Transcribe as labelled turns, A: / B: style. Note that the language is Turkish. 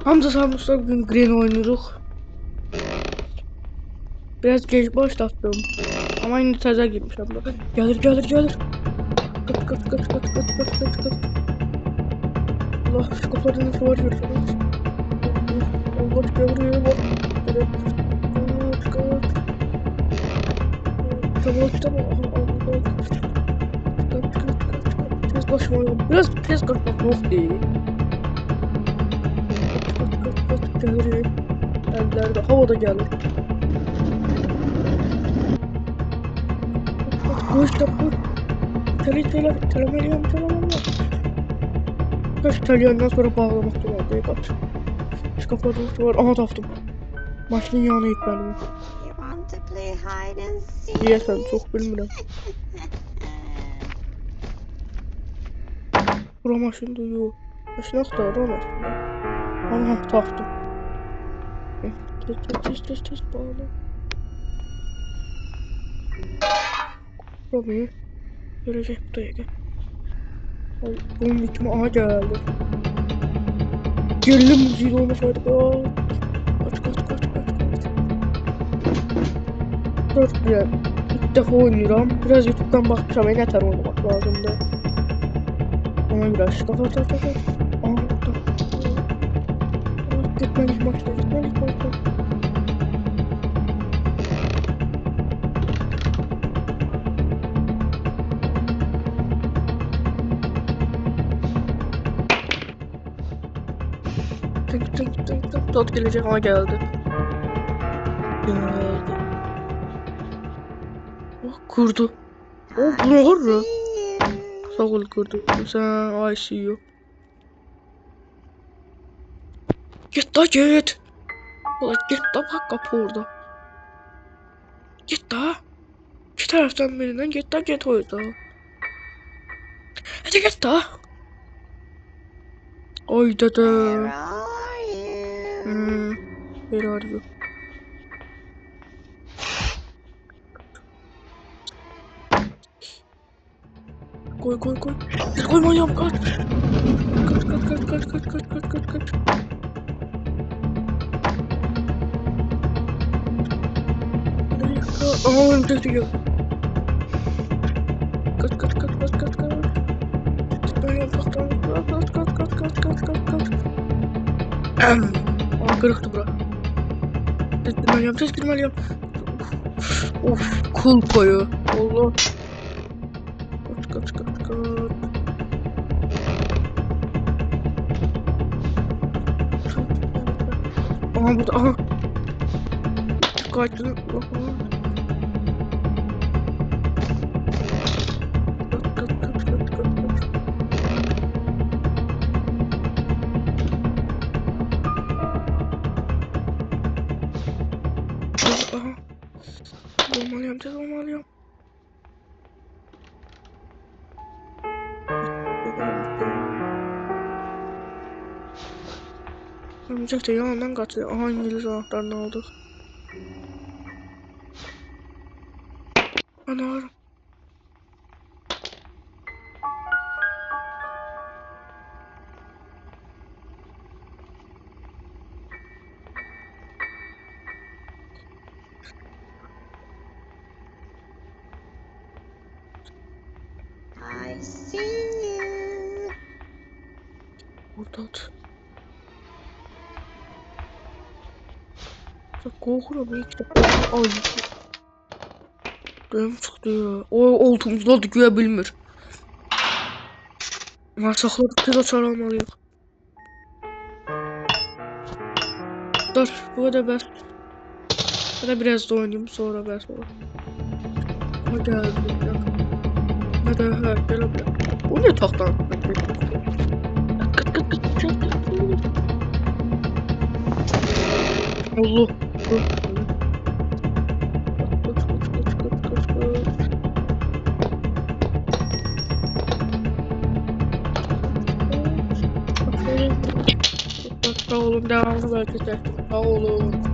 A: Hamza Sams'la bugün Green oynuyoruz. Biraz geç başlattım. Ama yine taza girmiş abla. Gelir. Kaç. Allah şu kafadan nasıl var görüyorsunuz. Allah geliyor bak. Kaç. Tamam. Kaç. Tez koşmayalım. Biraz tez koşmak yok değil. Kaç. Gelir. Ellerde havada gelir. Koş. İtalyan. Kaç İtalyandan sonra bağlamak var. Kaç. Şu kafadan var. Aha taptım. Maşının yanına gitmeliyim. Diyesen çok bilmiyorum. Bura maşın duyuyor. Maşını aktardı ama. Aha taptım. Tez bağlı. Burayı görecek buraya gel. Bunun bitimi aha geldi. Gerilim müziği olmasaydı. Kaç. Dört bir ilk defa oynuyorum. Biraz YouTube'dan bakmışam. Ne kadar oynamak lazımdı. Ona göre kafa. Gitmelik maçta. Tık. Tot gelecek ama geldi. Oh kurdu. Oh ne olur? Sağ ol kurdu. Sen ICU. Git. Ulan git da bak kapı orada. Git da. İki taraftan birinden git o yüzden. Hadi git da. Oy dede. Where are you? Koy. Bir koymayacağım kaç. Kaç. Aha önümde diyor. Kaç. Aa kırıktı bura. Ses girmeliyim. Of kul koyu. Allah. Kaç. Aha burada aha. Kaçtı. Kaç. Aha. Olmalıyım. Örümcek de yanından kaçıyor. Aha İngiliz anahtarını aldık. Ana.
B: I see you.
A: Burada at. Çok korkuyorum ilk defa. Ay. Dönüm çıktı ya. O oltumuzda da güya bilmir. Marsakları tez açar almalıyıq. Dur, bu kadar bəs. Hadi biraz da oynayayım sonra bəs olur. Hadi geldi. Hadi gel. Bu ne taxtan? Allah. Sağ olun devamlı belki de. Sağ olun.